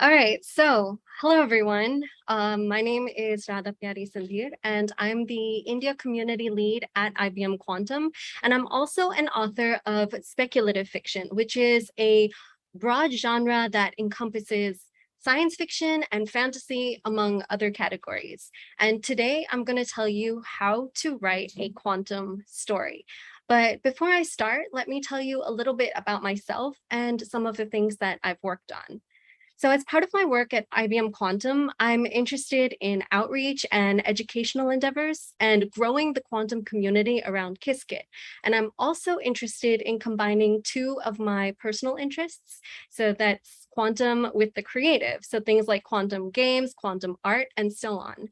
All right, so hello everyone. My name is Radha Pyari Sandhir, and I'm the India Community Lead at IBM Quantum, and I'm also an author of speculative fiction, which is a broad genre that encompasses science fiction and fantasy, among other categories. And today I'm going to tell you how to write a quantum story. But before I start, let me tell you a little bit about myself and some of the things that I've worked on. So as part of my work at IBM Quantum, I'm interested in outreach and educational endeavors and growing the quantum community around Qiskit. And I'm also interested in combining two of my personal interests. So that's quantum with the creative. So things like quantum games, quantum art, and so on.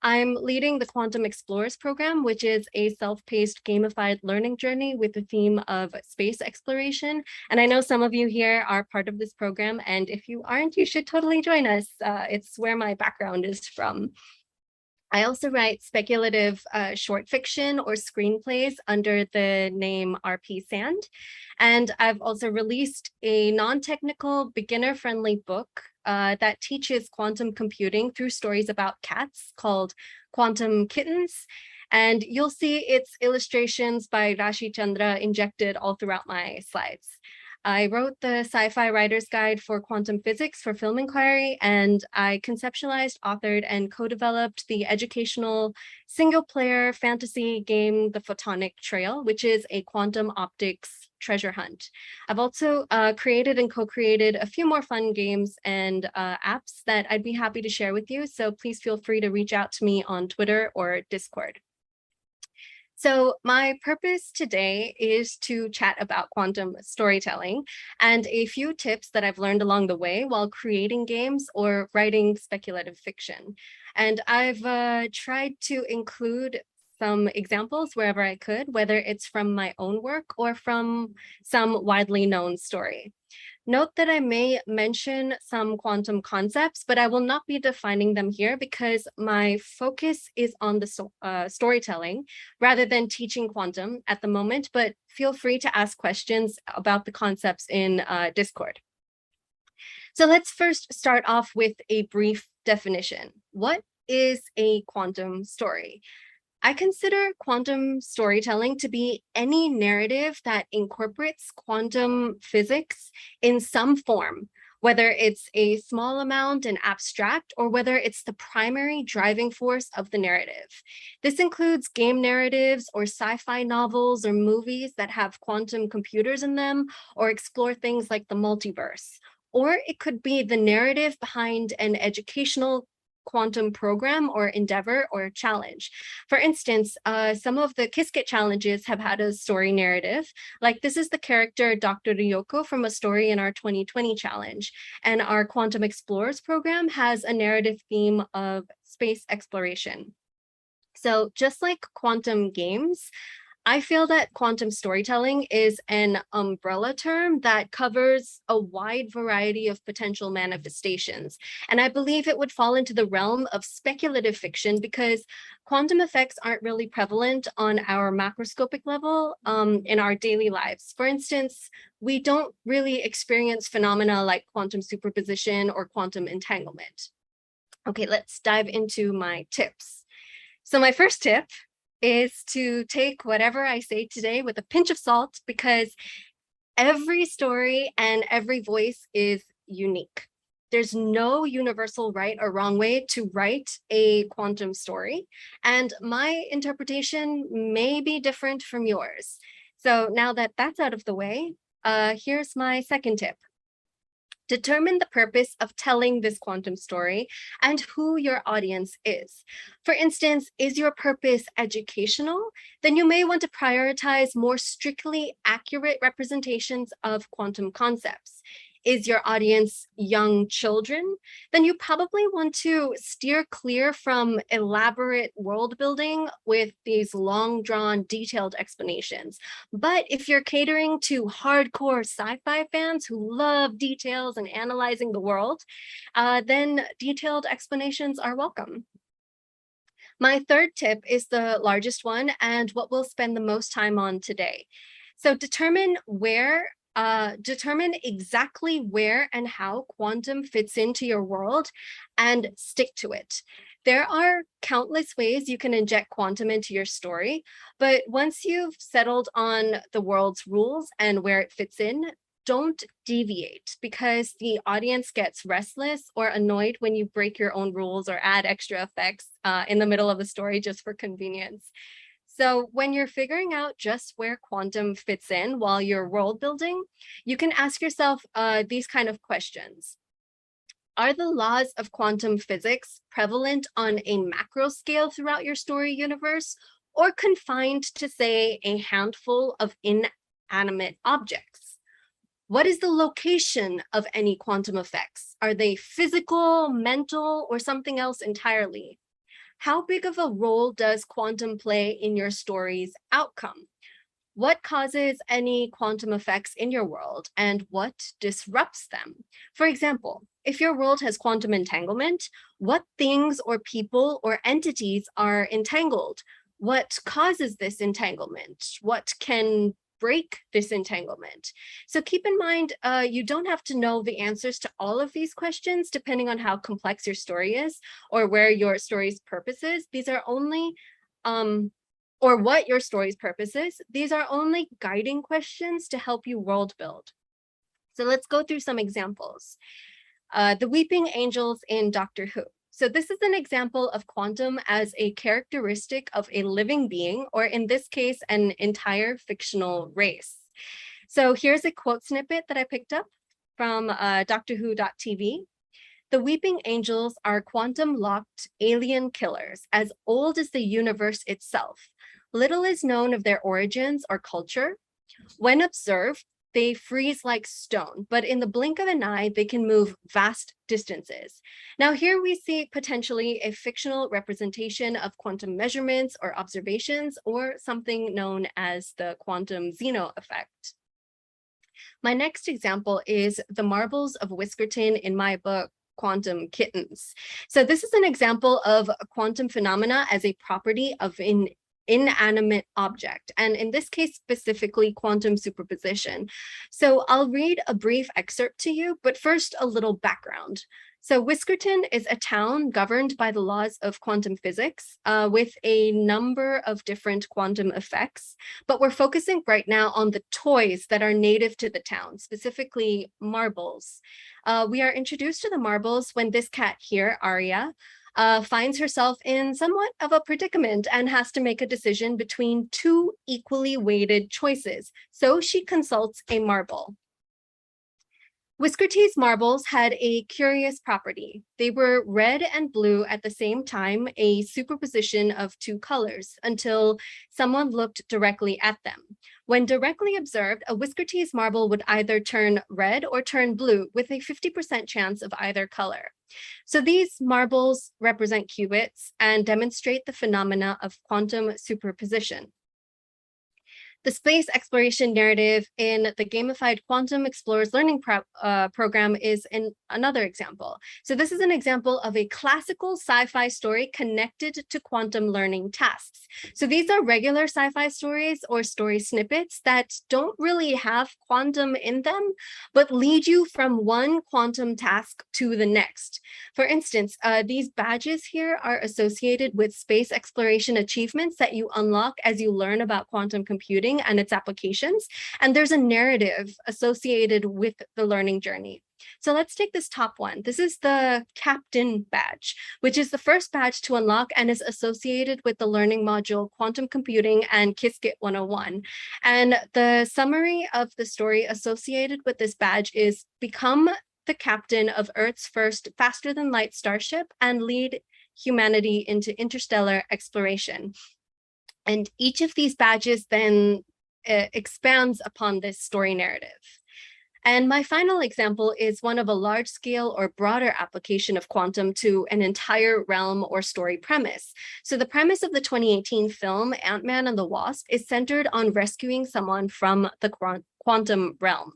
I'm leading the Quantum Explorers program, which is a self-paced gamified learning journey with the theme of space exploration. And I know some of you here are part of this program, and if you aren't, you should totally join us. It's where my background is from. I also write speculative short fiction or screenplays under the name RP Sand. And I've also released a non-technical, beginner-friendly book that teaches quantum computing through stories about cats called Quantum Kittens. And you'll see its illustrations by Rashi Chandra injected all throughout my slides. I wrote the Sci-Fi Writer's Guide for Quantum Physics for Film Inquiry, and I conceptualized, authored, and co-developed the educational single-player fantasy game, The Photonic Trail, which is a quantum optics treasure hunt. I've also created and co-created a few more fun games and apps that I'd be happy to share with you, so please feel free to reach out to me on Twitter or Discord. So my purpose today is to chat about quantum storytelling and a few tips that I've learned along the way while creating games or writing speculative fiction. And I've tried to include some examples wherever I could, whether it's from my own work or from some widely known story. Note that I may mention some quantum concepts, but I will not be defining them here because my focus is on the storytelling rather than teaching quantum at the moment, but feel free to ask questions about the concepts in Discord. So let's first start off with a brief definition. What is a quantum story? I consider quantum storytelling to be any narrative that incorporates quantum physics in some form, whether it's a small amount and abstract, or whether it's the primary driving force of the narrative. This includes game narratives or sci-fi novels or movies that have quantum computers in them, or explore things like the multiverse. Or it could be the narrative behind an educational quantum program or endeavor or challenge. For instance, some of the Qiskit challenges have had a story narrative. Like this is the character Dr. Ryoko from a story in our 2020 challenge. And our Quantum Explorers program has a narrative theme of space exploration. So just like quantum games, I feel that quantum storytelling is an umbrella term that covers a wide variety of potential manifestations. And I believe it would fall into the realm of speculative fiction because quantum effects aren't really prevalent on our macroscopic level in our daily lives. For instance, we don't really experience phenomena like quantum superposition or quantum entanglement. Okay, let's dive into my tips. So my first tip is to take whatever I say today with a pinch of salt because every story and every voice is unique. There's no universal right or wrong way to write a quantum story, and my interpretation may be different from yours. So now that that's out of the way, here's my second tip. Determine the purpose of telling this quantum story and who your audience is. For instance, is your purpose educational? Then you may want to prioritize more strictly accurate representations of quantum concepts. Is your audience young children? Then you probably want to steer clear from elaborate world building with these long drawn detailed explanations. But if you're catering to hardcore sci-fi fans who love details and analyzing the world, then detailed explanations are welcome. My third tip is the largest one and what we'll spend the most time on today. So determine where determine exactly where and how quantum fits into your world and stick to it. There are countless ways you can inject quantum into your story, but once you've settled on the world's rules and where it fits in, don't deviate, because the audience gets restless or annoyed when you break your own rules or add extra effects in the middle of the story just for convenience. So when you're figuring out just where quantum fits in while you're world building, you can ask yourself these kind of questions. Are the laws of quantum physics prevalent on a macro scale throughout your story universe, or confined to, say, a handful of inanimate objects? What is the location of any quantum effects? Are they physical, mental, or something else entirely? How big of a role does quantum play in your story's outcome? What causes any quantum effects in your world, and what disrupts them? For example, if your world has quantum entanglement, what things or people or entities are entangled? What causes this entanglement? What can break this entanglement? So keep in mind, you don't have to know the answers to all of these questions depending on how complex your story is or where your story's purpose is. These are only or what your story's purpose is. These are only guiding questions to help you world build. So let's go through some examples. The weeping angels in Doctor Who. So this is an example of quantum as a characteristic of a living being, or in this case, an entire fictional race. So here's a quote snippet that I picked up from DoctorWho.tv. The weeping angels are quantum-locked alien killers, as old as the universe itself. Little is known of their origins or culture. When observed, they freeze like stone, but in the blink of an eye, they can move vast distances. Now here we see potentially a fictional representation of quantum measurements or observations, or something known as the quantum Zeno effect. My next example is the marbles of Whiskerton in my book, Quantum Kittens. So this is an example of a quantum phenomena as a property of an inanimate object, and in this case specifically quantum superposition. So I'll read a brief excerpt to you, but first a little background. So Whiskerton is a town governed by the laws of quantum physics with a number of different quantum effects, but we're focusing right now on the toys that are native to the town, specifically marbles. We are introduced to the marbles when this cat here, Aria, finds herself in somewhat of a predicament and has to make a decision between two equally weighted choices. So she consults a marble. Whiskerty's marbles had a curious property. They were red and blue at the same time, a superposition of two colors, until someone looked directly at them. When directly observed, a Whiskerty's marble would either turn red or turn blue, with a 50% chance of either color. So these marbles represent qubits and demonstrate the phenomena of quantum superposition. The space exploration narrative in the gamified Quantum Explorers Learning program is another example. So this is an example of a classical sci-fi story connected to quantum learning tasks. So these are regular sci-fi stories or story snippets that don't really have quantum in them, but lead you from one quantum task to the next. For instance, these badges here are associated with space exploration achievements that you unlock as you learn about quantum computing and its applications. And there's a narrative associated with the learning journey. So let's take this top one. This is the Captain badge, which is the first badge to unlock and is associated with the learning module Quantum Computing and Qiskit 101. And the summary of the story associated with this badge is become the captain of Earth's first faster-than-light starship and lead humanity into interstellar exploration. And each of these badges then expands upon this story narrative. And my final example is one of a large scale or broader application of quantum to an entire realm or story premise. So the premise of the 2018 film Ant-Man and the Wasp is centered on rescuing someone from the quantum realm.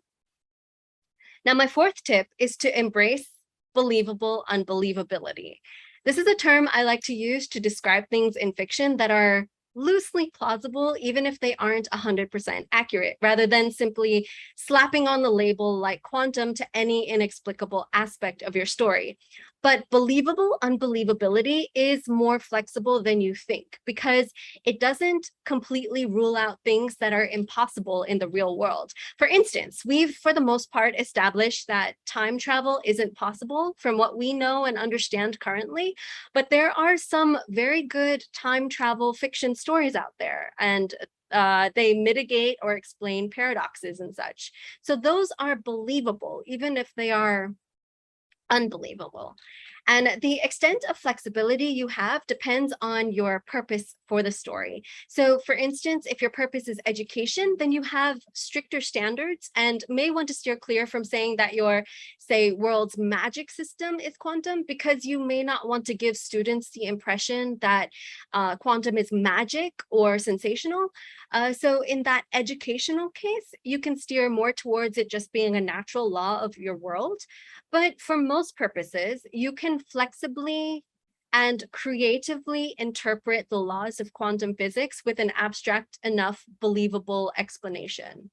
Now, my fourth tip is to embrace believable unbelievability. This is a term I like to use to describe things in fiction that are loosely plausible, even if they aren't 100% accurate, rather than simply slapping on the label like quantum to any inexplicable aspect of your story. But believable unbelievability is more flexible than you think, because it doesn't completely rule out things that are impossible in the real world. For instance, we've, for the most part, established that time travel isn't possible from what we know and understand currently, but there are some very good time travel fiction stories out there, and they mitigate or explain paradoxes and such. So those are believable, even if they are unbelievable. And the extent of flexibility you have depends on your purpose for the story. So for instance, if your purpose is education, then you have stricter standards and may want to steer clear from saying that your, say, world's magic system is quantum, because you may not want to give students the impression that quantum is magic or sensational. So in that educational case, you can steer more towards it just being a natural law of your world. But for most purposes, you can flexibly and creatively interpret the laws of quantum physics with an abstract enough believable explanation.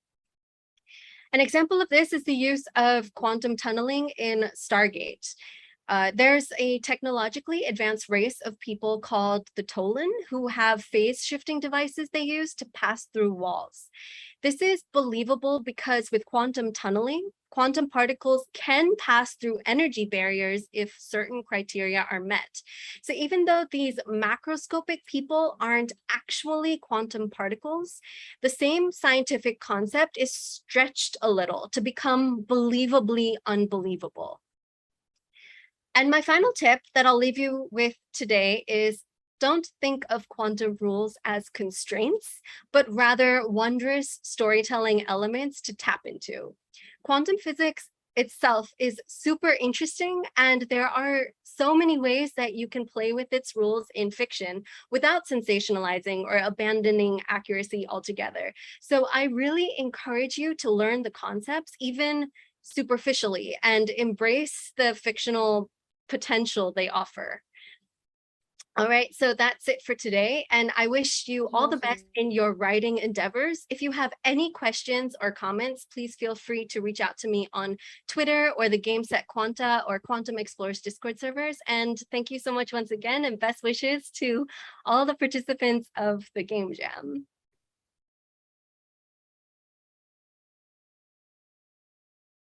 An example of this is the use of quantum tunneling in Stargate. There's a technologically advanced race of people called the Tolan who have phase shifting devices they use to pass through walls. This is believable because with quantum tunneling, quantum particles can pass through energy barriers if certain criteria are met. So even though these macroscopic people aren't actually quantum particles, the same scientific concept is stretched a little to become believably unbelievable. And my final tip that I'll leave you with today is don't think of quantum rules as constraints, but rather wondrous storytelling elements to tap into. Quantum physics itself is super interesting, and there are so many ways that you can play with its rules in fiction without sensationalizing or abandoning accuracy altogether. So I really encourage you to learn the concepts, even superficially, and embrace the fictional potential they offer. All right, so that's it for today, and I wish you all the best in your writing endeavors. If you have any questions or comments, please feel free to reach out to me on Twitter or the GameSet Quanta or Quantum Explorers Discord servers. And thank you so much once again, and best wishes to all the participants of the Game Jam.